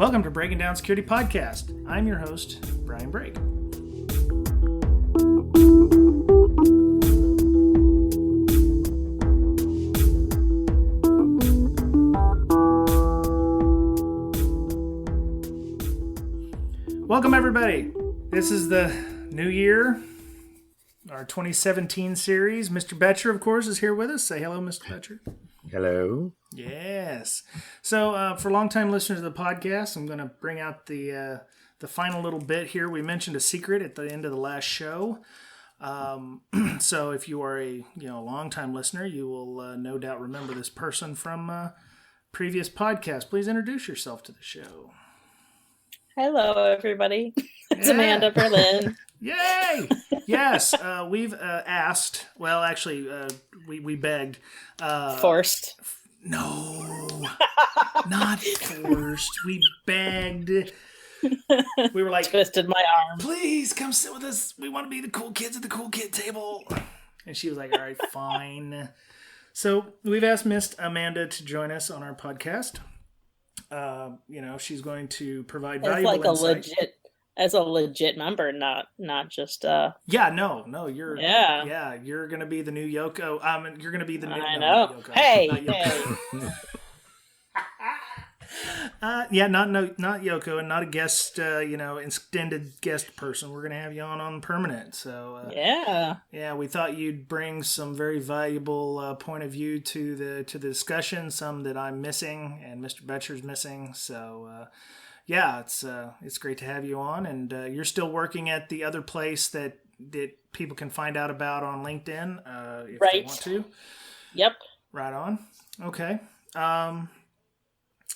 Welcome to Breaking Down Security Podcast. I'm your host, Brian Brake. Welcome, everybody. This is the new year, our 2017 series. Mr. Betcher, of course, is here with us. Say hello, Mr. Betcher. Hello. Yes. So, for longtime listeners of the podcast, I'm going to bring out the final little bit here. We mentioned a secret at the end of the last show. So, if you are a longtime listener, you will no doubt remember this person from previous podcasts. Please introduce yourself to the show. Hello, everybody. It's Amanda Berlin. Yay! Yes, we've asked. Well, actually, we begged. Forced. No, not forced. We begged. We were like, twisted my arm. Please come sit with us. We want to be the cool kids at the cool kid table. And she was like, all right, fine. So we've asked Miss Amanda to join us on our podcast. She's going to provide valuable insight. As a legit member, not just you're yeah, you're gonna be the new Yoko. You're gonna be the new Yoko. Hey. Not Yoko, and not a guest, extended guest person. We're gonna have you on permanent. So we thought you'd bring some very valuable point of view to the discussion. Some that I'm missing and Mr. Betcher's missing. So it's great to have you on, and you're still working at the other place that people can find out about on LinkedIn if they want to. Yep. Right on. Okay.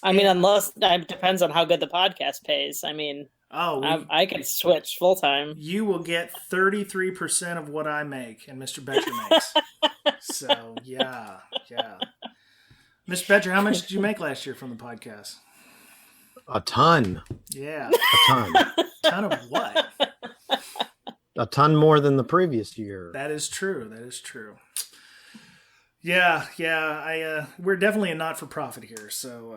Unless it depends on how good the podcast pays. I can switch full time. You will get 33% of what I make and Mr. Betcher makes. So yeah. Mr. Betcher, how much did you make last year from the podcast? A ton. Yeah. A ton. Ton of what? A ton more than the previous year. That is true. Yeah. We're definitely a not-for-profit here, so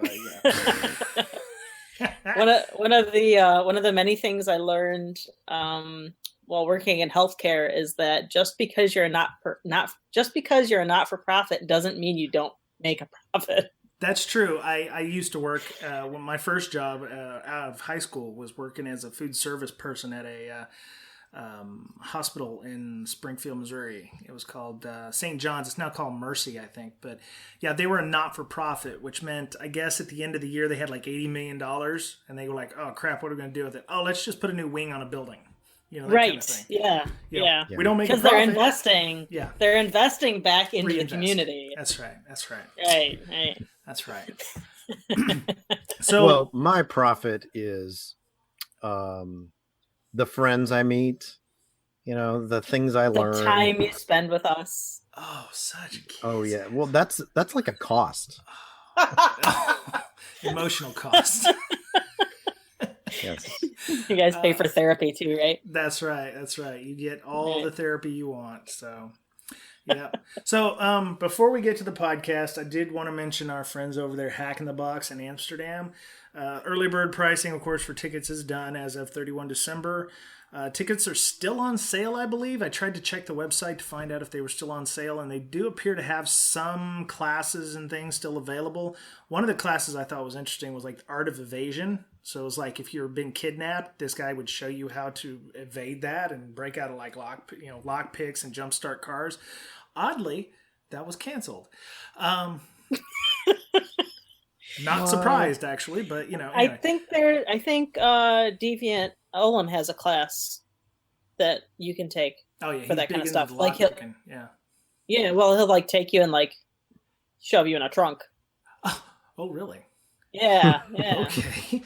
One of the many things I learned while working in healthcare is that just because you're a not-for-profit doesn't mean you don't make a profit. That's true. I used to work, when my first job out of high school was working as a food service person at a hospital in Springfield, Missouri. It was called St. John's. It's now called Mercy, I think. But yeah, they were a not-for-profit, which meant, I guess, at the end of the year, they had like $80 million. And they were like, oh, crap, what are we going to do with it? Oh, let's just put a new wing on a building. That right. Kind of thing. Yeah. We don't make a profit. Because they're investing. Yeah. They're investing back into the community. That's right. Right. That's right. Well, my profit is the friends I meet, the things I learn. The time you spend with us. Oh, such a kiss. Oh, yeah. Well, that's like a cost. Emotional cost. Yes. You guys pay for therapy too, right? That's right. You get all the therapy you want. So, yeah. So, before we get to the podcast, I did want to mention our friends over there, Hack in the Box in Amsterdam. Early bird pricing, of course, for tickets is done as of 31 December. Tickets are still on sale, I believe. I tried to check the website to find out if they were still on sale, and they do appear to have some classes and things still available. One of the classes I thought was interesting was like the Art of Evasion. So it was like if you're being kidnapped, this guy would show you how to evade that and break out of like lock picks and jumpstart cars. Oddly, that was canceled. Not surprised, actually, but anyway. I think Deviant Olin has a class that you can take for that kind of stuff. Like he'll take you and like shove you in a trunk. Oh, really? Yeah. Okay.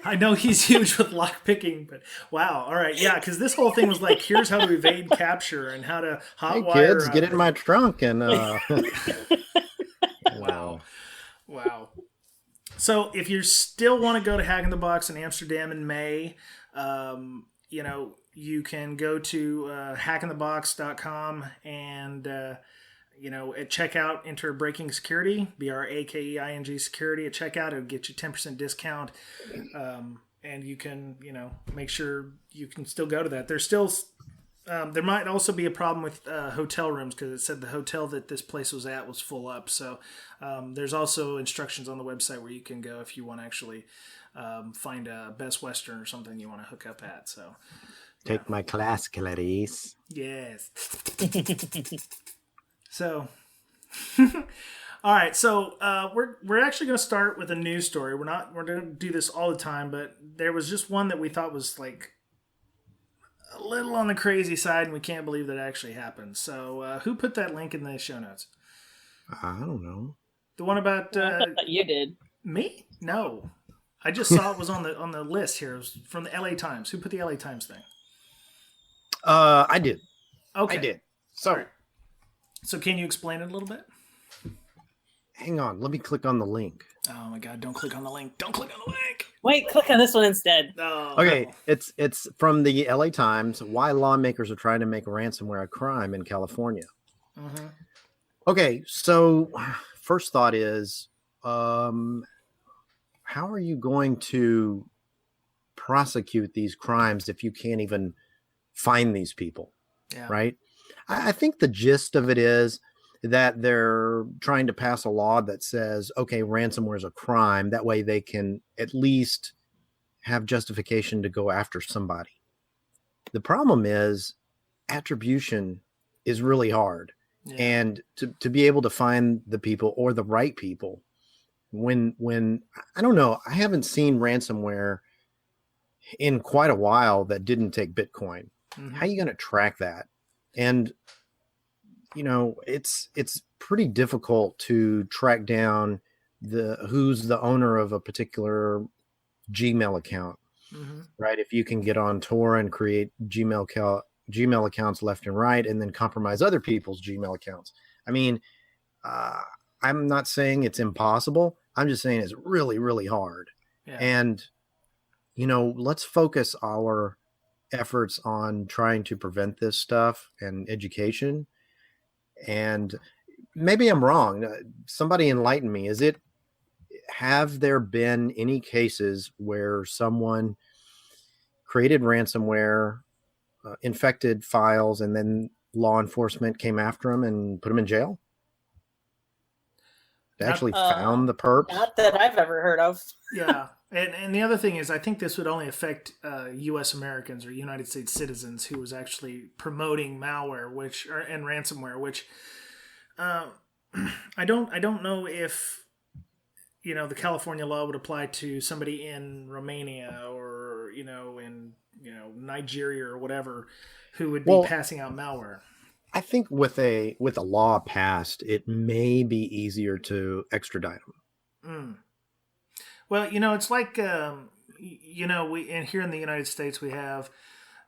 I know he's huge with lock picking, but wow. All right. Yeah. Cause this whole thing was like, here's how to evade capture and how to hotwire. Hey kids, get in my trunk and, Wow. So if you still want to go to Hack in the Box in Amsterdam in May, you can go to hackinthebox.com and at checkout, enter Breaking Security, BRAKEING Security at checkout. It'll get you 10% discount. And you can, make sure you can still go to that. There's still, there might also be a problem with hotel rooms because it said the hotel that this place was at was full up. So there's also instructions on the website where you can go if you want to actually find a Best Western or something you want to hook up at. So take my class, Clarice. Yes. So, all right. So we're actually going to start with a news story. We're going to do this all the time, but there was just one that we thought was like a little on the crazy side, and we can't believe that actually happened. So, who put that link in the show notes? I don't know. The one about I thought you did. Me? No, I just saw it was on the list here. It was from the LA Times. Who put the LA Times thing? I did. Okay, I did. So, so can you explain it a little bit? Hang on. Let me click on the link. Oh my God! Don't click on the link. Don't click on the link. Wait, click on this one instead. Oh, Okay, no. it's from the LA Times. Why lawmakers are trying to make ransomware a crime in California. Mm-hmm. Okay, so first thought is, how are you going to prosecute these crimes if you can't even find these people? Yeah. Right? I think the gist of it is that they're trying to pass a law that says, okay, ransomware is a crime. That way they can at least have justification to go after somebody. The problem is attribution is really hard. Yeah. And to be able to find the people or the right people when I don't know, I haven't seen ransomware in quite a while that didn't take Bitcoin. Mm-hmm. How are you going to track that? And it's pretty difficult to track down who's the owner of a particular Gmail account, Mm-hmm. right? If you can get on Tor and create Gmail accounts left and right, and then compromise other people's Gmail accounts. I mean, I'm not saying it's impossible. I'm just saying it's really, really hard. Yeah. And, let's focus our efforts on trying to prevent this stuff and education. And maybe I'm wrong. Somebody enlighten me. Have there been any cases where someone created ransomware, infected files, and then law enforcement came after them and put them in jail? They actually found the perps? Not that I've ever heard of. Yeah. And the other thing is, I think this would only affect U.S. Americans or United States citizens who was actually promoting malware, and ransomware, which I don't know if the California law would apply to somebody in Romania or in Nigeria or whatever who would be passing out malware. I think with a law passed, it may be easier to extradite them. Well, it's like, we here in the United States, we have,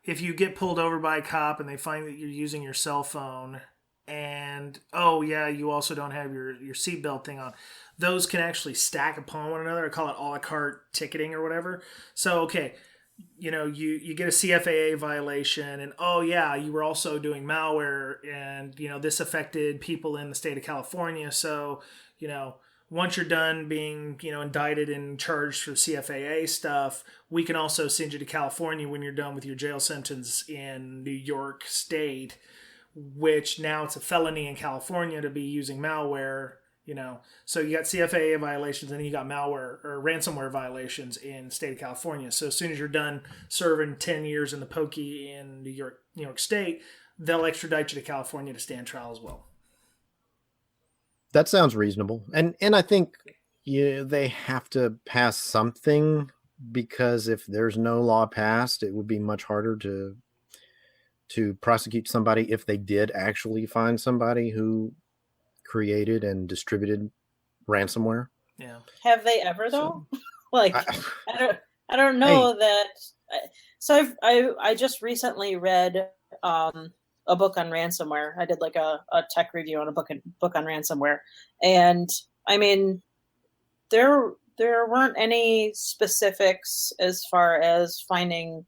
if you get pulled over by a cop and they find that you're using your cell phone and, oh yeah, you also don't have your seatbelt thing on, those can actually stack upon one another. I call it a la carte ticketing or whatever. So, okay, you get a CFAA violation and, oh yeah, you were also doing malware and, this affected people in the state of California. So, once you're done being, indicted and charged for CFAA stuff, we can also send you to California when you're done with your jail sentence in New York State, which now it's a felony in California to be using malware, So you got CFAA violations and then you got malware or ransomware violations in the state of California. So as soon as you're done serving 10 years in the pokey in New York State, they'll extradite you to California to stand trial as well. That sounds reasonable. And I think they have to pass something, because if there's no law passed, it would be much harder to prosecute somebody if they did actually find somebody who created and distributed ransomware. Yeah. Have they ever though? So, I don't know that. So I just recently read a book on ransomware. I did like a tech review on a book on ransomware, and I mean, there weren't any specifics as far as finding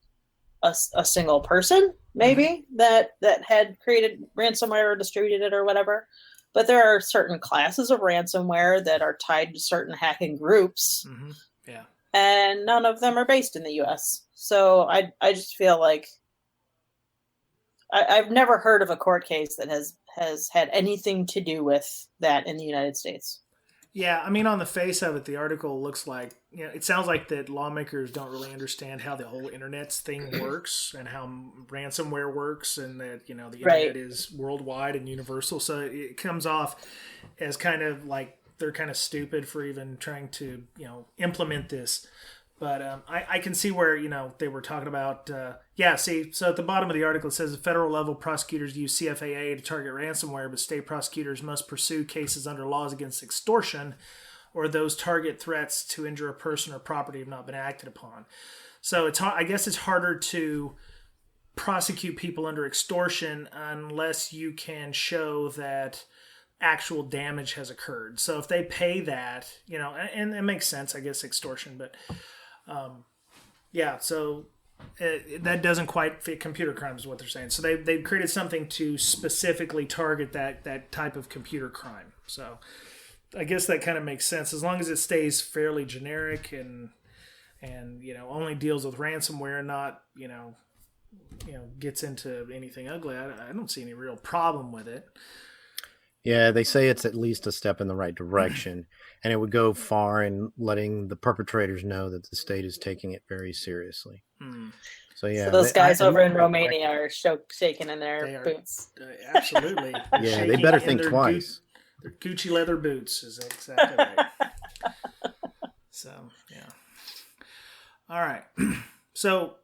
a single person maybe that had created ransomware or distributed it or whatever. but there are certain classes of ransomware that are tied to certain hacking groups. Mm-hmm. Yeah. And none of them are based in the US. So I just feel like I've never heard of a court case that has had anything to do with that in the United States. Yeah, I mean, on the face of it, the article looks like, it sounds like that lawmakers don't really understand how the whole internet thing works and how ransomware works, and that, the internet is worldwide and universal. So it comes off as kind of like they're kind of stupid for even trying to, implement this. But I can see where, they were talking about, so at the bottom of the article it says the federal level prosecutors use CFAA to target ransomware, but state prosecutors must pursue cases under laws against extortion or those target threats to injure a person or property have not been acted upon. So I guess it's harder to prosecute people under extortion unless you can show that actual damage has occurred. So if they pay that, and it makes sense, I guess, extortion, but so that doesn't quite fit computer crimes is what they're saying. So they've created something to specifically target that type of computer crime. So I guess that kind of makes sense as long as it stays fairly generic and only deals with ransomware, not gets into anything ugly. I don't see any real problem with it. Yeah, they say it's at least a step in the right direction, and it would go far in letting the perpetrators know that the state is taking it very seriously. So yeah, so those guys over in Romania are shaking in their boots. Absolutely. Yeah, they better think twice. Their Gucci leather boots is exactly right. So yeah. All right. So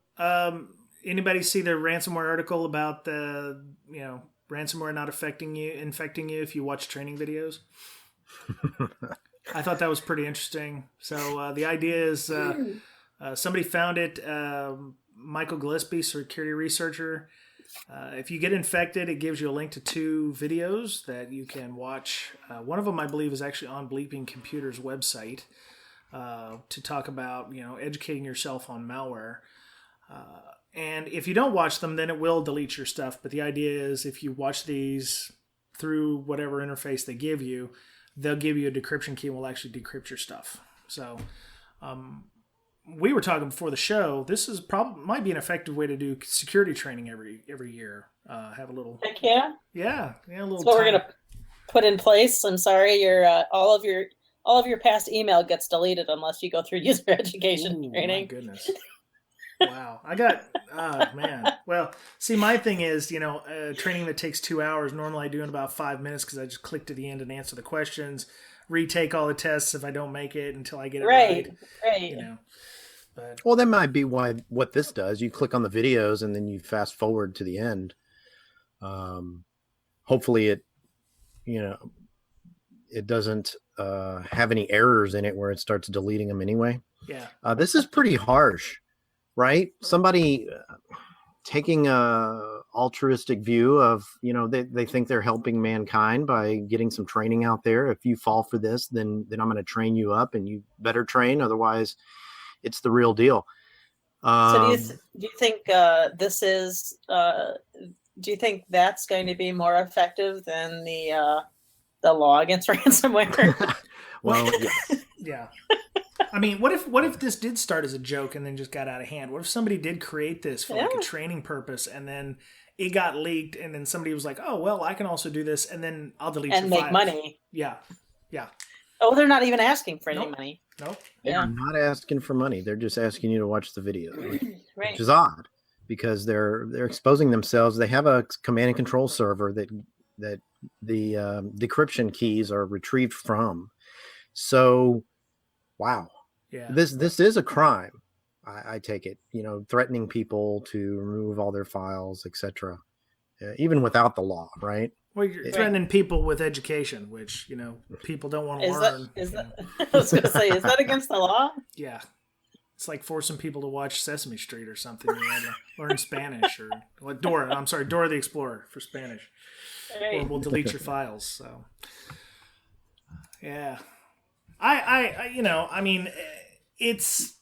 anybody see the ransomware article about the ransomware not infecting you if you watch training videos? I thought that was pretty interesting. So the idea is somebody found it, Michael Gillespie, security researcher. If you get infected, it gives you a link to 2 videos that you can watch. One of them, I believe, is actually on Bleeping Computer's website to talk about, educating yourself on malware. And if you don't watch them, then it will delete your stuff. But the idea is if you watch these through whatever interface they give you, they'll give you a decryption key and will actually decrypt your stuff. So we were talking before the show. This is might be an effective way to do security training every year. Have a little. Heck yeah. Yeah. A little. That's what we're gonna put in place. I'm sorry, your all of your past email gets deleted unless you go through user education training. My goodness. Wow. I got, man. Well, see, my thing is, training that takes 2 hours. Normally I do in about 5 minutes because I just click to the end and answer the questions, retake all the tests if I don't make it until I get it right. Right. Well, that might be what this does. You click on the videos and then you fast forward to the end. Hopefully it doesn't have any errors in it where it starts deleting them anyway. Yeah. This is pretty harsh. Right? Somebody taking a altruistic view of, they think they're helping mankind by getting some training out there. If you fall for this, then I'm going to train you up and you better train. Otherwise, it's the real deal. So do you think this is, do you think that's going to be more effective than the law against ransomware? Well, yeah. I mean, what if this did start as a joke and then just got out of hand? What if somebody did create this for like a training purpose and then it got leaked and then somebody was like, oh, well, I can also do this and then I'll delete and your make files. Money. Yeah. Oh, they're not even asking for any money. Nope. They're not asking for money. They're just asking you to watch the video, right. Which is odd because they're exposing themselves. They have a command and control server that the decryption keys are retrieved from. So, wow. Yeah. This is a crime. I take it, threatening people to remove all their files, etc. Even without the law, right? Well, you're threatening people with education, which, people don't want to learn. I was going to say, is that against the law? Yeah. It's like forcing people to watch Sesame Street or something. To learn Spanish or Dora the Explorer for Spanish. Right. Or we'll delete your files. So, yeah. I it's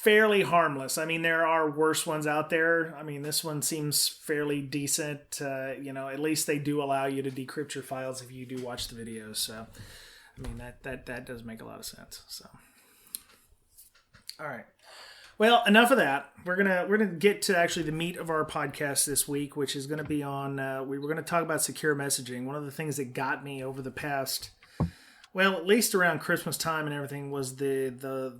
fairly harmless. I mean, there are worse ones out there. I mean, this one seems fairly decent. At least they do allow you to decrypt your files if you do watch the videos. So, I mean, that does make a lot of sense. So, all right. Well, enough of that. We're gonna get to actually the meat of our podcast this week, which is going to be on. We were going to talk about secure messaging. One of the things that got me over the past, well, at least around Christmas time and everything, was the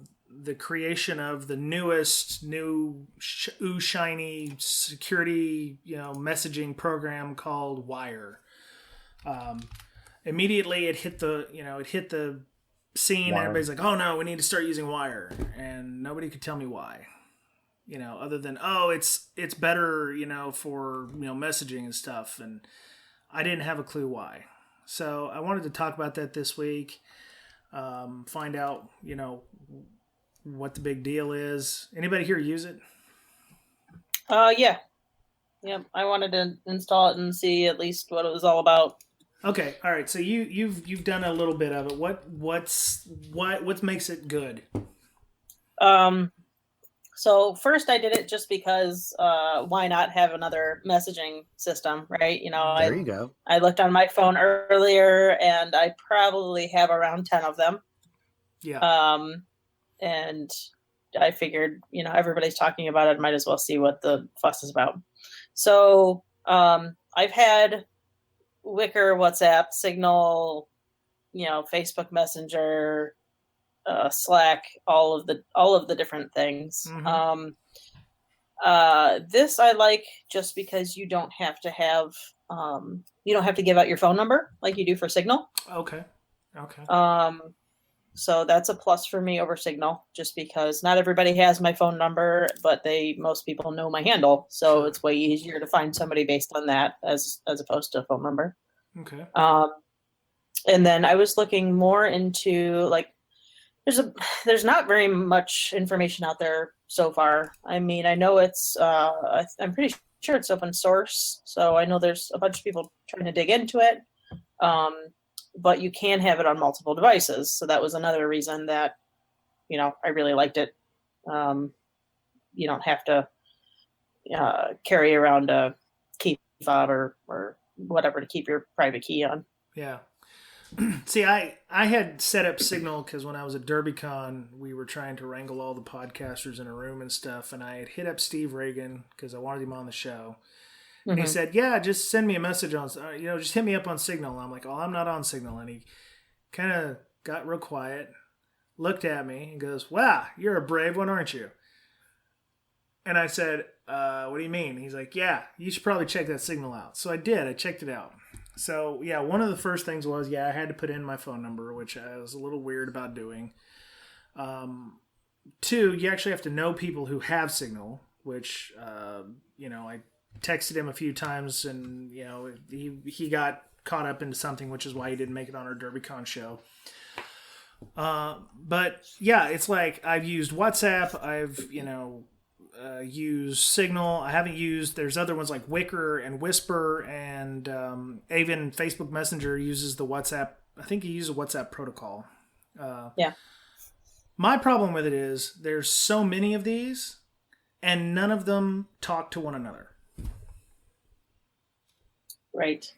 creation of the new shiny security messaging program called Wire. Immediately, it hit the scene. Wire. Everybody's like, oh no, we need to start using Wire, and nobody could tell me why, other than it's better for messaging and stuff, and I didn't have a clue why. So I wanted to talk about that this week, find out what the big deal is. Anybody here use it? Yeah, I wanted to install it and see at least what it was all about. Okay, all right. So you've done a little bit of it. What makes it good? So first I did it just because why not have another messaging system, right? There you go. I looked on my phone earlier, and I probably have around 10 of them. Yeah. And I figured, everybody's talking about it. Might as well see what the fuss is about. So I've had Wicker, WhatsApp, Signal, Facebook Messenger, Slack, all of the different things. Mm-hmm. This I like just because you don't have to give out your phone number like you do for Signal. Okay. So that's a plus for me over Signal, just because not everybody has my phone number, but most people know my handle. So it's way easier to find somebody based on that as opposed to a phone number. Okay. And then I was looking more into there's not very much information out there so far. I mean, I know it's, I'm pretty sure it's open source. So I know there's a bunch of people trying to dig into it. But you can have it on multiple devices. So that was another reason that, I really liked it. You don't have to carry around a key fob or whatever to keep your private key on. Yeah. See, I had set up Signal because when I was at DerbyCon, we were trying to wrangle all the podcasters in a room and stuff. And I had hit up Steve Reagan because I wanted him on the show. And he said, yeah, just send me a message on, just hit me up on Signal. And I'm like, oh, I'm not on Signal. And he kind of got real quiet, looked at me and goes, wow, you're a brave one, aren't you? And I said, what do you mean? He's like, yeah, you should probably check that Signal out. So I did. I checked it out. So, yeah, one of the first things was, I had to put in my phone number, which I was a little weird about doing. 2, you actually have to know people who have Signal, which, I texted him a few times, and he got caught up into something, which is why he didn't make it on our DerbyCon show. But yeah, it's like I've used WhatsApp, I've used Signal. I haven't used. There's other ones like Wicker and Whisper, and even Facebook Messenger uses the WhatsApp. I think he uses a WhatsApp protocol. Yeah. My problem with it is there's so many of these, and none of them talk to one another. Right.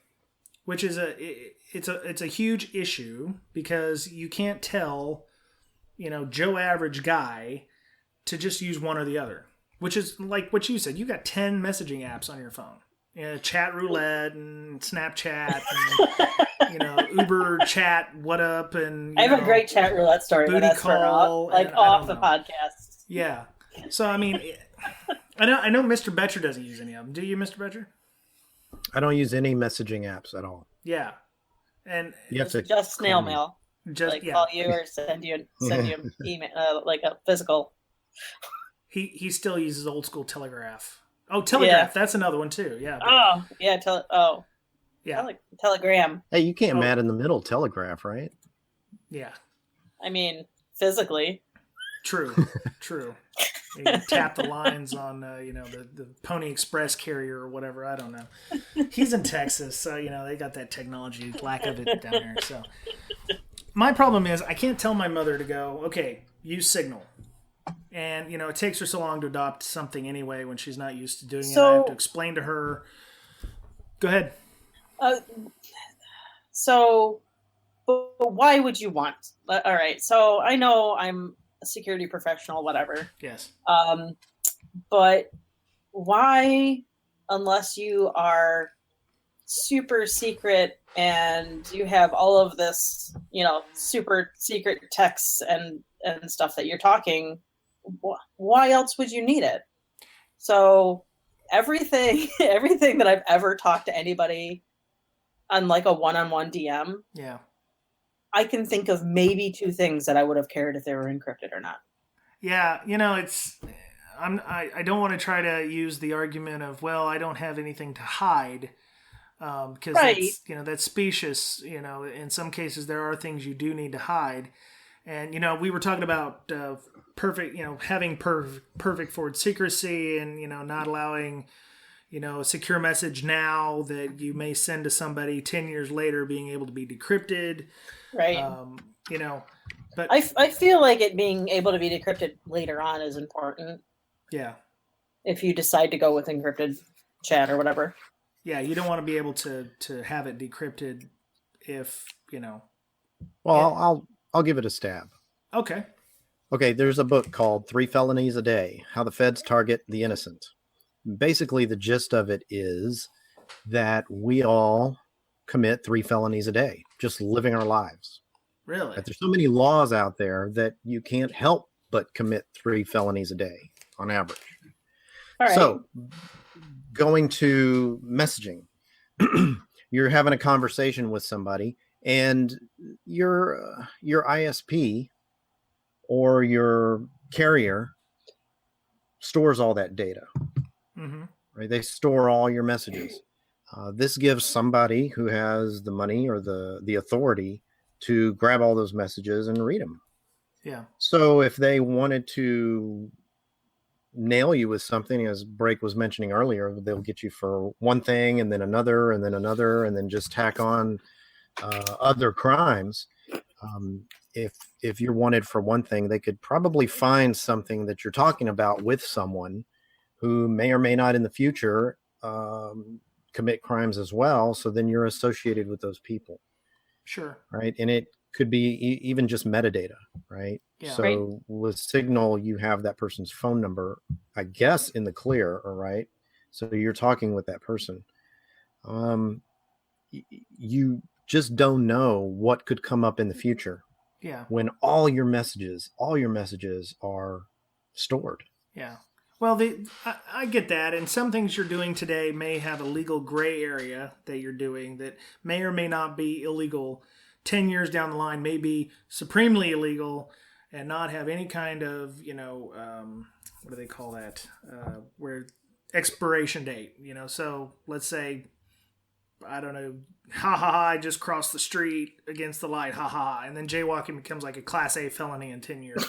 Which is it's a huge issue because you can't tell, Joe Average guy to just use one or the other. Which is like what you said. You got 10 messaging apps on your phone. Chat Roulette and Snapchat and Uber Chat What Up and I have a great Chat Roulette story. Booty Call, off the podcast. Yeah. So I mean, I know Mr. Betcher doesn't use any of them. Do you, Mr. Betcher? I don't use any messaging apps at all. Yeah, and you have to just snail mail. Just call you or send you an email, like a physical. He still uses old school Telegraph. Oh, Telegraph. Yeah. That's another one too. Yeah. Oh, yeah. Yeah. Telegram. Hey, you can't man in the middle Telegraph, right? Yeah. I mean, physically. True. You can tap the lines on, the Pony Express carrier or whatever. I don't know. He's in Texas, so, they got that technology, lack of it down there. So my problem is I can't tell my mother to go, okay, use Signal. And, it takes her so long to adopt something anyway when she's not used to doing it. I So- have to explain to her. Go ahead. So, but why would you want? All right. So I know I'm a security professional, whatever. Yes. But why, unless you are super secret and you have all of this, super secret texts and stuff that you're talking, why else would you need it? So everything that I've ever talked to anybody on like a one-on-one DM, Yeah. I can think of maybe 2 things that I would have cared if they were encrypted or not. Yeah, I don't want to try to use the argument of, well, I don't have anything to hide, because that's specious. In some cases there are things you do need to hide, and we were talking about having perfect forward secrecy, and not allowing a secure message now that you may send to somebody 10 years later being able to be decrypted. Right. But I feel like it being able to be decrypted later on is important. Yeah. If you decide to go with encrypted chat or whatever. Yeah, you don't want to be able to have it decrypted if, Well, I'll give it a stab. Okay. Okay, there's a book called 3 Felonies a Day: How the Feds Target the Innocent. Basically, the gist of it is that we all commit 3 felonies a day, just living our lives. Really? But there's so many laws out there that you can't help but commit 3 felonies a day on average. All right. So, going to messaging, you're having a conversation with somebody, and your ISP or your carrier stores all that data. Mm-hmm. Right? They store all your messages. This gives somebody who has the money or the authority to grab all those messages and read them. Yeah. So if they wanted to nail you with something, as Brake was mentioning earlier, they'll get you for one thing and then another and then another, and then just tack on other crimes. If you're wanted for one thing, they could probably find something that you're talking about with someone who may or may not in the future commit crimes as well. So then you're associated with those people. Sure. Right. And it could be even just metadata. Right. Yeah. So Right. with Signal, you have that person's phone number, I guess, in the clear. All right. So you're talking with that person. You just don't know what could come up in the future. Yeah. When all your messages are stored. Yeah. Well, I get that, and some things you're doing today may have a legal gray area that you're doing that may or may not be illegal. 10 years down the line may be supremely illegal and not have any kind of, what do they call that? Where expiration date, So let's say, I don't know, I just crossed the street against the light, and then jaywalking becomes like a Class A felony in 10 years.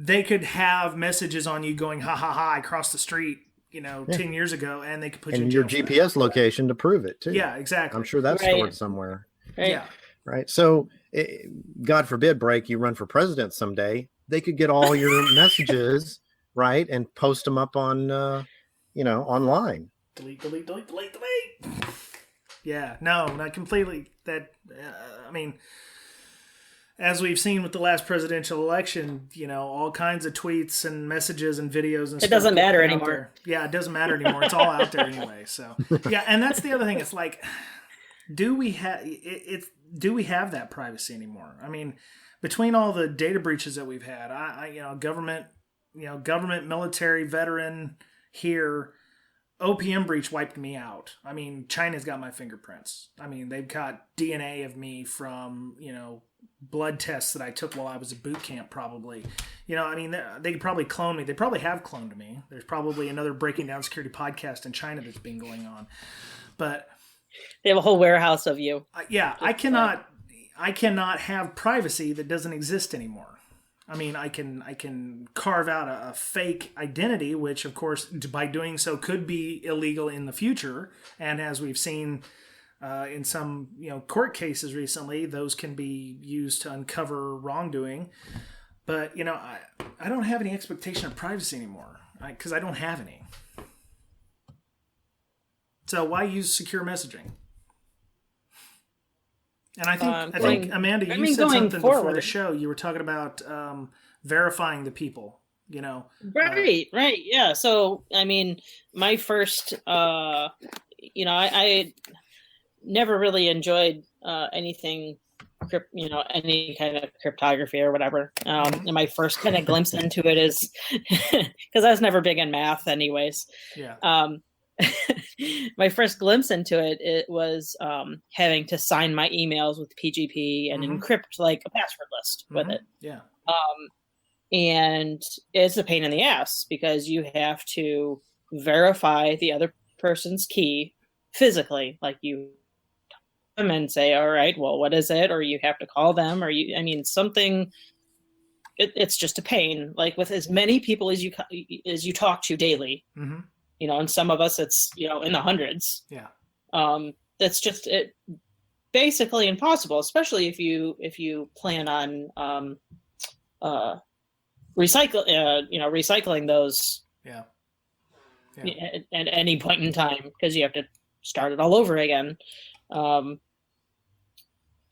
They could have messages on you going, I crossed the street, 10 years ago, and they could put you in jail. And your GPS location to prove it, too. Yeah, exactly. I'm sure that's Right. stored somewhere. Right. Yeah. Right. So, God forbid, Brake, you run for president someday. They could get all your messages, right, and post them up on, online. Delete. Yeah, no, not completely. As we've seen with the last presidential election, all kinds of tweets and messages and videos and stuff. It doesn't matter out anymore. there. Yeah, it doesn't matter anymore. It's all out there anyway. So, yeah, and that's the other thing. It's like, do we have that privacy anymore? I mean, between all the data breaches that we've had, government, military, veteran here, OPM breach wiped me out. I mean, China's got my fingerprints. I mean, they've got DNA of me from, blood tests that I took while I was at boot camp, probably. They could probably clone me. They probably have cloned me. There's probably another Breaking Down Security podcast in China that's been going on. But they have a whole warehouse of you. I cannot have privacy that doesn't exist anymore. I mean, I can carve out a fake identity, which, of course, by doing so could be illegal in the future. And as we've seen in some court cases recently, those can be used to uncover wrongdoing. But, I don't have any expectation of privacy anymore because I don't have any. So why use secure messaging? And I think Amanda, you said something before the show. You were talking about verifying the people. Right. Yeah. So, my first, I never really enjoyed anything, any kind of cryptography or whatever. And my first kind of glimpse into it is because I was never big in math, anyways. Yeah. My first glimpse into it was having to sign my emails with PGP and encrypt like a password list with it. Yeah. And it's a pain in the ass because you have to verify the other person's key physically. Like you come and say, all right, well, what is it? Or you have to call them or something. It's just a pain, like with as many people as you talk to daily, and some of us it's, in the hundreds. Yeah. That's just it basically impossible, especially if you plan on, recycling those at any point in time because you have to start it all over again.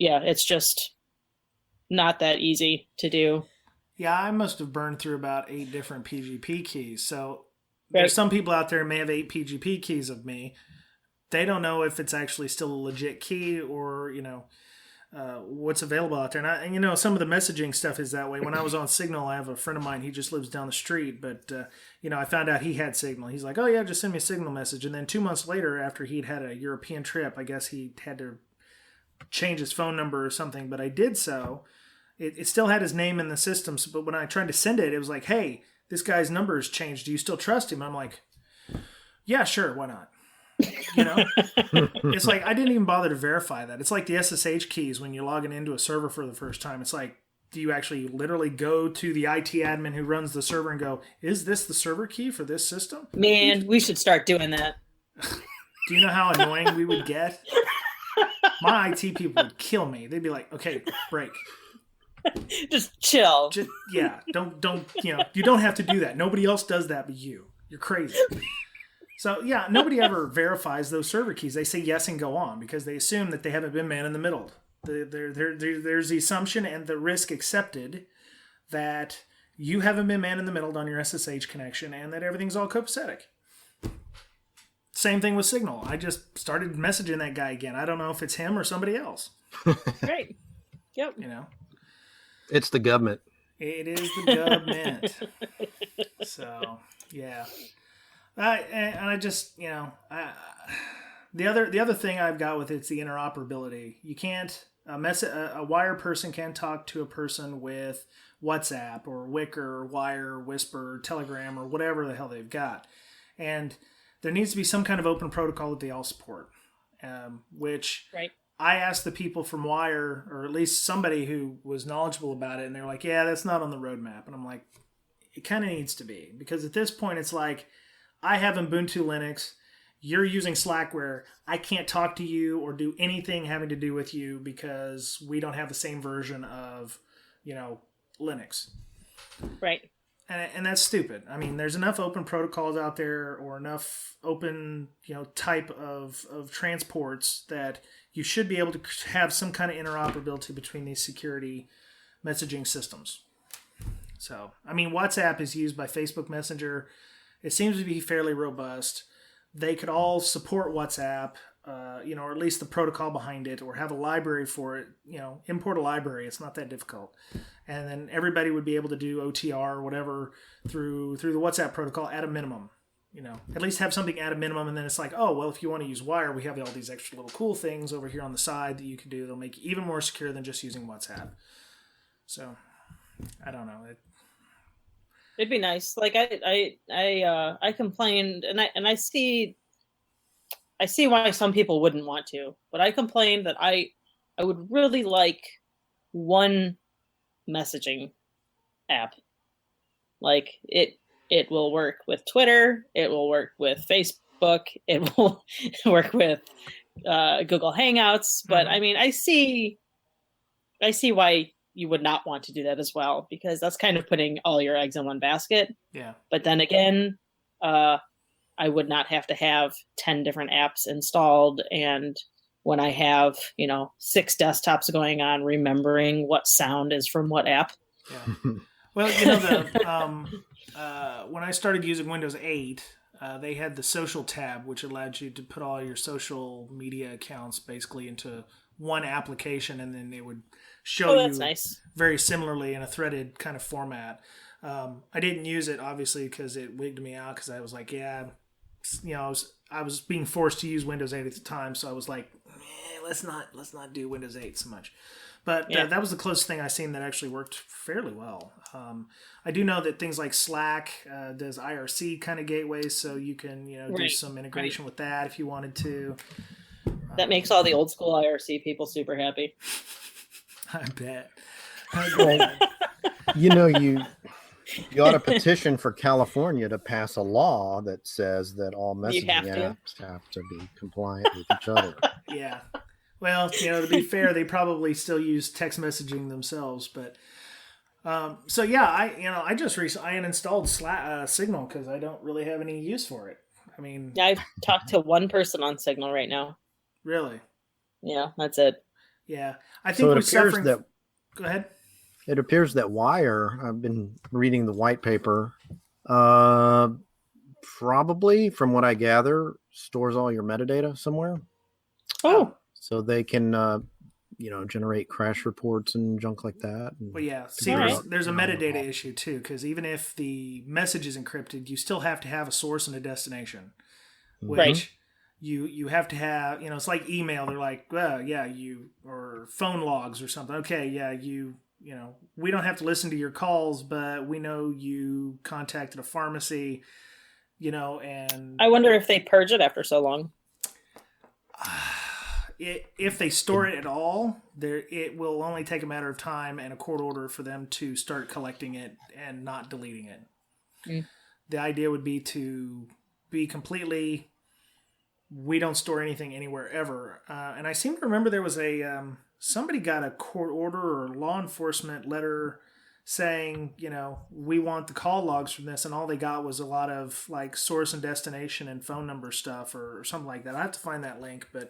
It's just not that easy to do. Yeah, I must have burned through about 8 different PGP keys. So there's some people out there who may have 8 PGP keys of me. They don't know if it's actually still a legit key or, what's available out there. And some of the messaging stuff is that way. When I was on Signal, I have a friend of mine, he just lives down the street, but, I found out he had Signal. He's like, oh yeah, just send me a Signal message. And then 2 months later, after he'd had a European trip, I guess he had to change his phone number or something, but I did so. It still had his name in the system, but when I tried to send it, it was like, hey, this guy's number has changed. Do you still trust him? I'm like, yeah, sure, why not? It's like I didn't even bother to verify that. It's like the SSH keys when you're logging into a server for the first time. It's like, do you actually literally go to the IT admin who runs the server and go, is this the server key for this system? Man, we should start doing that. Do you know how annoying we would get? My IT people would kill me. They'd be like, okay, break. Just chill. Don't you don't have to do that. Nobody else does that but you. You're crazy. So, yeah, nobody ever verifies those server keys. They say yes and go on because they assume that they haven't been man in the middle. There's the assumption and the risk accepted that you haven't been man in the middle on your SSH connection and that everything's all copacetic. Same thing with Signal. I just started messaging that guy again. I don't know if it's him or somebody else. Right. Yep. It's the government. It is the government. So, yeah. I just, the other thing I've got with it's the interoperability. You can't a wire person can talk to a person with WhatsApp or Wicker or Wire or Whisper or Telegram or whatever the hell they've got, and there needs to be some kind of open protocol that they all support. Which I asked the people from Wire, or at least somebody who was knowledgeable about it, and they're like, "Yeah, that's not on the roadmap." And I'm like, "It kind of needs to be because at this point, it's like." I have Ubuntu Linux. You're using Slackware. I can't talk to you or do anything having to do with you because we don't have the same version of, Linux. Right. And that's stupid. I mean, there's enough open protocols out there or enough open, type of transports that you should be able to have some kind of interoperability between these security messaging systems. So, I mean, WhatsApp is used by Facebook Messenger. It seems to be fairly robust. They could all support WhatsApp, or at least the protocol behind it, or have a library for it. Import a library. It's not that difficult. And then everybody would be able to do OTR or whatever through the WhatsApp protocol at a minimum. At least have something at a minimum. And then it's like, oh, well, if you want to use Wire, we have all these extra little cool things over here on the side that you can do. They'll make you even more secure than just using WhatsApp. So, I don't know. It'd be nice. Like I complained, and I see why some people wouldn't want to. But I complained that I would really like one messaging app. Like it will work with Twitter. It will work with Facebook. It will work with Google Hangouts. But I mean, I see why you would not want to do that as well, because that's kind of putting all your eggs in one basket. Yeah. But then again, I would not have to have 10 different apps installed. And when I have, 6 desktops going on, remembering what sound is from what app. Yeah. Well, when I started using Windows 8, they had the social tab, which allowed you to put all your social media accounts basically into one application, and then they would show you nice. very similarly in a threaded kind of format. I didn't use it obviously because it wigged me out, because I was like, I was being forced to use Windows 8 at the time, so I was like, let's not do Windows 8 so much. But that was the closest thing I seen that actually worked fairly well. I do know that things like Slack does IRC kind of gateways, so you can do some integration with that if you wanted to. That makes all the old school IRC people super happy. I bet. You ought to petition for California to pass a law that says that all messaging apps have to be compliant with each other. Yeah. Well, to be fair, they probably still use text messaging themselves, but I just recently uninstalled Signal because I don't really have any use for it. I mean, I've talked to one person on Signal right now. Really? Yeah, that's it. Yeah, I think we're suffering. Go ahead. It appears that Wire, I've been reading the white paper, probably, from what I gather, stores all your metadata somewhere. Oh. So they can, generate crash reports and junk like that. Well, yeah. See, there's a metadata issue too, because even if the message is encrypted, you still have to have a source and a destination, which you have to have. It's like email. They're like, well, yeah, or phone logs or something. Okay, yeah, we don't have to listen to your calls, but we know you contacted a pharmacy, and I wonder if they purge it after so long. If they store it at all, it will only take a matter of time and a court order for them to start collecting it and not deleting it. The idea would be to be completely, we don't store anything anywhere ever. And I seem to remember there was somebody got a court order or law enforcement letter saying, we want the call logs from this, and all they got was a lot of like source and destination and phone number stuff or something like that. I have to find that link, but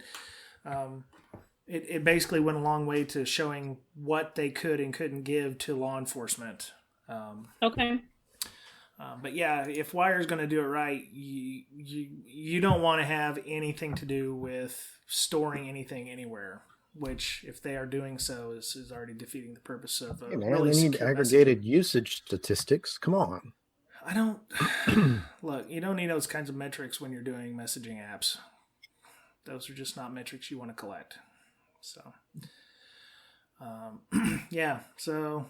it basically went a long way to showing what they could and couldn't give to law enforcement. Okay. But yeah, if Wire's going to do it right, you don't want to have anything to do with storing anything anywhere. Which, if they are doing so, is already defeating the purpose of they need aggregated usage statistics. Come on. I don't look. You don't need those kinds of metrics when you're doing messaging apps. Those are just not metrics you want to collect. So, yeah. So,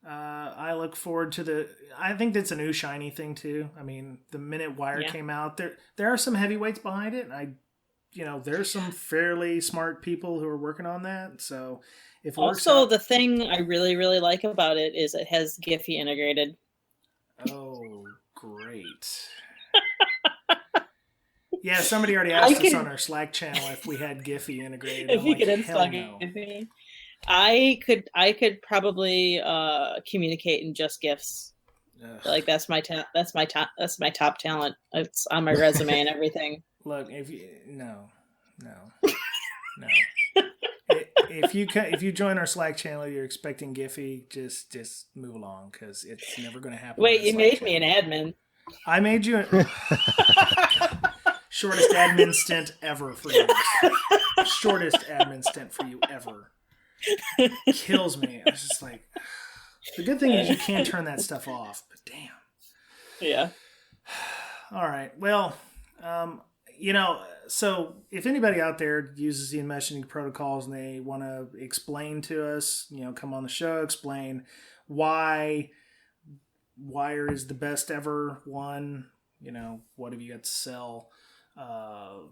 I look forward to I think that's a new shiny thing too. I mean, the minute Wire came out, there are some heavyweights behind it. There's some fairly smart people who are working on that. So, if it works out, the thing I really, really like about it is it has Giphy integrated. Oh, great. Yeah, somebody already asked us on our Slack channel if we had Giphy integrated. If you could install Giphy, I could probably communicate in just GIFs. Ugh. Like that's my top talent. It's on my resume and everything. Look, no. If you join our Slack channel, you're expecting Giphy, just move along because it's never going to happen. Wait, you made me an admin. I made you. Shortest admin stint ever for you. Shortest admin stint for you ever. Kills me. I was just like, the good thing is you can't turn that stuff off. But damn. Yeah. All right. Well, so if anybody out there uses the messaging protocols and they want to explain to us, come on the show, explain why Wire is the best ever one, what have you got to sell? How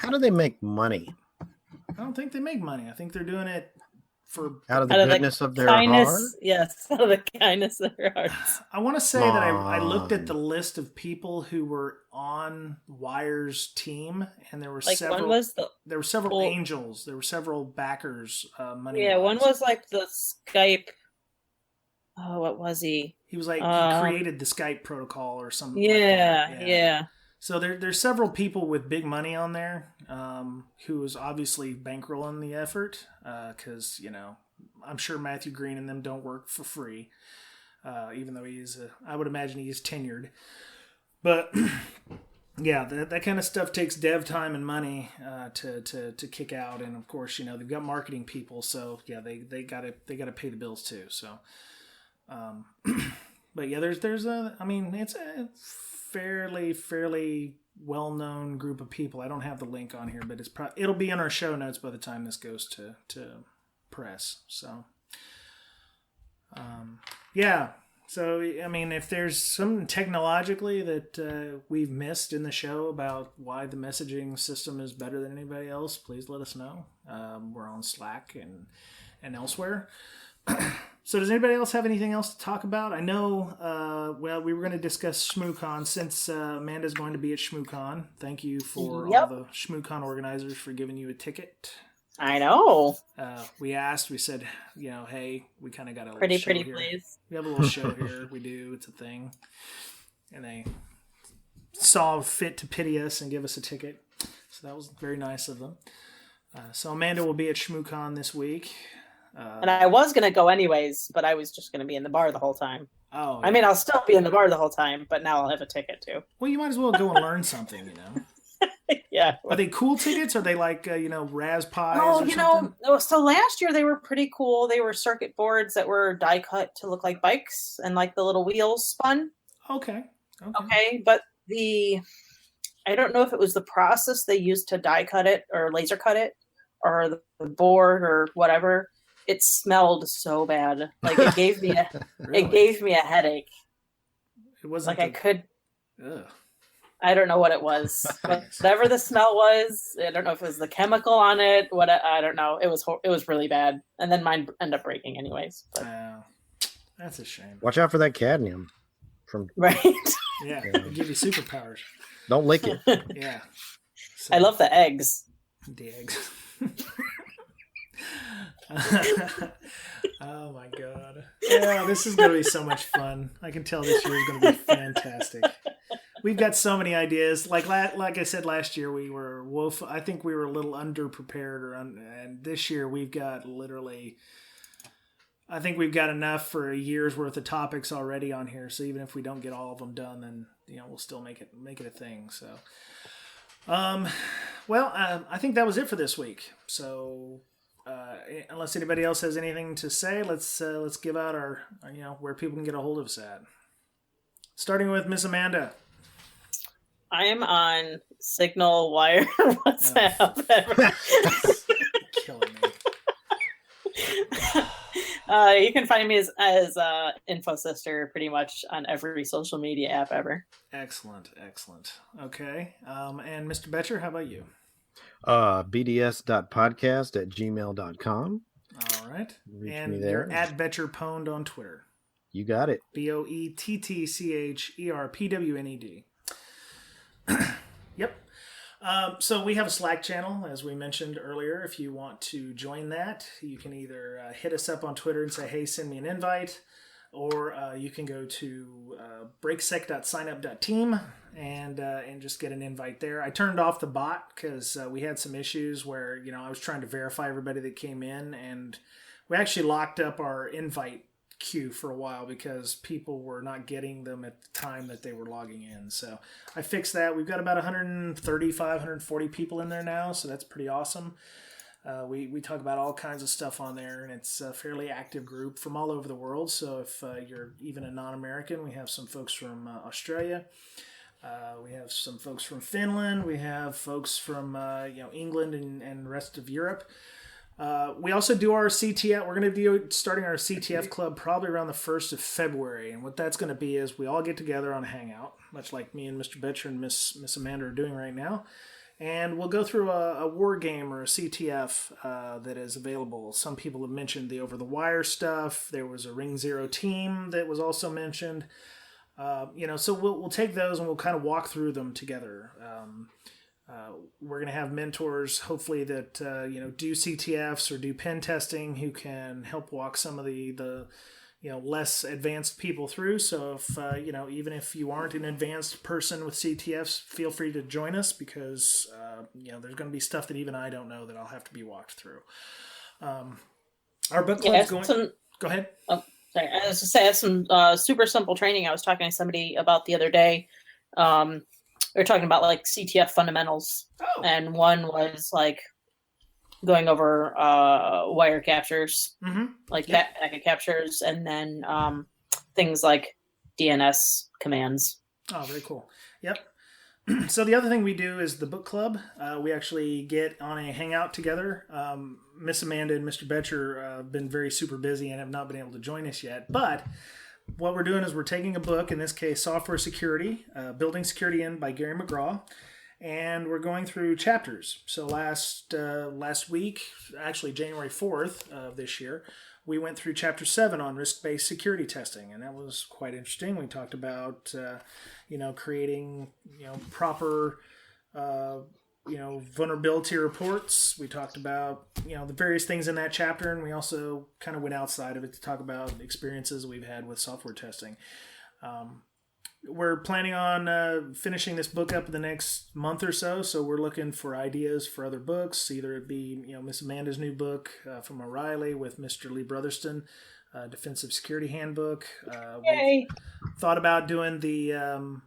do they make money? I don't think they make money. I think they're doing it out of the goodness of their kindness, heart. Yes, out of the kindness of their hearts. I want to say that I looked at the list of people who were on Wire's team, and there were several. There were several angels. There were several backers. Money. Yeah, one was like the Skype. Oh, what was he? He was like he created the Skype protocol or something. Yeah, like that. yeah. So there's several people with big money on there who is obviously bankrolling the effort because, I'm sure Matthew Green and them don't work for free, even though I would imagine he is tenured. But yeah, that kind of stuff takes dev time and money to kick out. And of course, they've got marketing people. So yeah, they gotta pay the bills too. So, but yeah, it's a fairly well-known group of people. I don't have the link on here, but it'll be in our show notes by the time this goes to press. So, yeah. So, if there's something technologically that we've missed in the show about why the messaging system is better than anybody else, please let us know. We're on Slack and elsewhere. So does anybody else have anything else to talk about? I know, we were going to discuss ShmooCon since Amanda's going to be at ShmooCon. Thank you for all the ShmooCon organizers for giving you a ticket. I know. We said, hey, we kind of got a little pretty show here. Please. We have a little show here. We do. It's a thing. And they saw fit to pity us and give us a ticket. So that was very nice of them. So Amanda will be at ShmooCon this week. And I was going to go anyways, but I was just going to be in the bar the whole time. Oh, yeah. I'll still be in the bar the whole time, but now I'll have a ticket too. Well, you might as well go and learn something, Yeah. Are they cool tickets? Are they like, Raspberries or something? So last year they were pretty cool. They were circuit boards that were die cut to look like bikes and like the little wheels spun. Okay. But I don't know if it was the process they used to die cut it or laser cut it or the board or whatever. It smelled so bad. Like it gave me a headache. It wasn't Ugh. I don't know what it was. Whatever the smell was, I don't know if it was the chemical on it. I don't know. It was really bad. And then mine ended up breaking anyways. That's a shame. Watch out for that cadmium. Right. Yeah, it'll give you superpowers. Don't lick it. Yeah. So, I love the eggs. The eggs. Oh my god. Yeah, this is going to be so much fun. I can tell this year is going to be fantastic. We've got so many ideas. Like I said last year, I think we were a little underprepared, and this year we've got I think we've got enough for a year's worth of topics already on here. So even if we don't get all of them done, then we'll still make it a thing. So, I think that was it for this week. So. Unless anybody else has anything to say, let's give out our where people can get a hold of us at. Starting with Miss Amanda. I am on Signal, Wire, WhatsApp. Killing me. You can find me as InfoSister pretty much on every social media app ever. Excellent. Okay. And Mr. Betcher, how about you? bds.podcast@gmail.com. All right. Reach and me there. You're at BetcherPwned on Twitter. You got it. BOETTCHERPWNED. Yep. So we have a Slack channel, as we mentioned earlier. If you want to join that, you can either hit us up on Twitter and say, hey, send me an invite, or you can go to breaksec.signup.team and just get an invite there. I turned off the bot because we had some issues where I was trying to verify everybody that came in, and we actually locked up our invite queue for a while because people were not getting them at the time that they were logging in. So I fixed that. We've got about 135, 140 people in there now, so that's pretty awesome. We talk about all kinds of stuff on there, and it's a fairly active group from all over the world. So if you're even a non-American, we have some folks from Australia. We have some folks from Finland. We have folks from England and the rest of Europe. We also do our CTF. We're going to be starting our CTF club probably around the 1st of February. And what that's going to be is we all get together on a hangout, much like me and Mr. Betcher and Miss Amanda are doing right now. And we'll go through a war game or a CTF that is available. Some people have mentioned the over-the-wire stuff. There was a Ring Zero team that was also mentioned. So we'll take those and we'll kind of walk through them together. We're going to have mentors, hopefully, that do CTFs or do pen testing, who can help walk some of the less advanced people through. So if even if you aren't an advanced person with CTFs, feel free to join us, because there's going to be stuff that even I don't know that I'll have to be walked through. Our book club's going. Go ahead. Oh, sorry. I was to say, I have some super simple training. I was talking to somebody about the other day. We were talking about like CTF fundamentals, and one was like going over wire captures, like packet captures, and then things like DNS commands. Oh, very cool. Yep. So the other thing we do is the book club. We actually get on a hangout together. Miss Amanda and Mr. Betcher have been very super busy and have not been able to join us yet. But what we're doing is we're taking a book, in this case, Software Security, Building Security In by Gary McGraw, and we're going through chapters. So last week, actually January 4th of this year, we went through chapter 7 on risk-based security testing, and that was quite interesting. We talked about creating proper vulnerability reports. We talked about the various things in that chapter, and we also kind of went outside of it to talk about experiences we've had with software testing. We're planning on finishing this book up in the next month or so, so we're looking for ideas for other books. Either it be Miss Amanda's new book from O'Reilly with Mr. Lee Brotherston, Defensive Security Handbook. Yay! We thought about doing the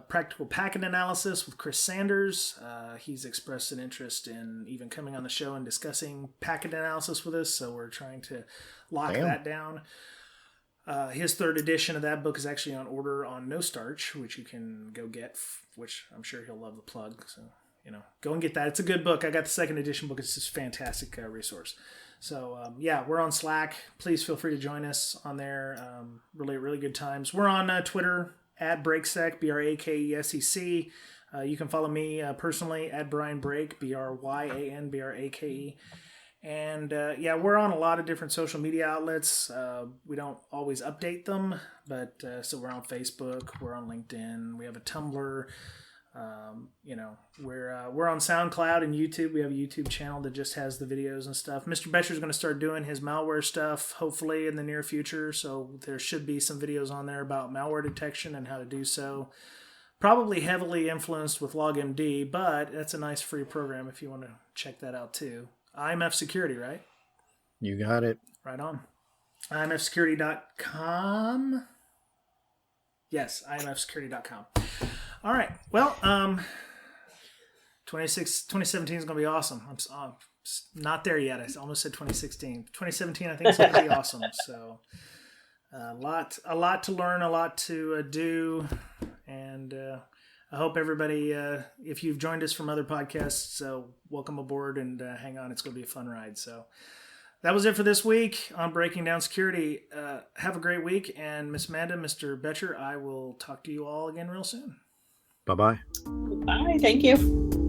practical packet analysis with Chris Sanders. He's expressed an interest in even coming on the show and discussing packet analysis with us, so we're trying to lock that down. His third edition of that book is actually on order on No Starch, which you can go get, which I'm sure he'll love the plug. So, go and get that. It's a good book. I got the second edition book. It's just a fantastic resource. So, we're on Slack. Please feel free to join us on there. Really, really good times. We're on Twitter at Breaksec, BRAKESEC. You can follow me personally at Brian Brake, BRYANBRAKE. And we're on a lot of different social media outlets. We don't always update them, but so we're on Facebook, we're on LinkedIn, we have a Tumblr. We're on SoundCloud and YouTube. We have a YouTube channel that just has the videos and stuff. Mr. Betcher's going to start doing his malware stuff, hopefully in the near future. So there should be some videos on there about malware detection and how to do so. Probably heavily influenced with LogMD, but that's a nice free program if you want to check that out too. IMF Security, right? You got it. Right on. IMFsecurity.com. Yes, IMFsecurity.com. All right. Well, 2017 is going to be awesome. I'm not there yet. I almost said 2016. 2017, I think, is going to be awesome. So a lot to learn, a lot to do, and I hope everybody, if you've joined us from other podcasts, welcome aboard and hang on. It's going to be a fun ride. So that was it for this week on Breaking Down Security. Have a great week. And Miss Amanda, Mr. Betcher, I will talk to you all again real soon. Bye-bye. Bye. Thank you.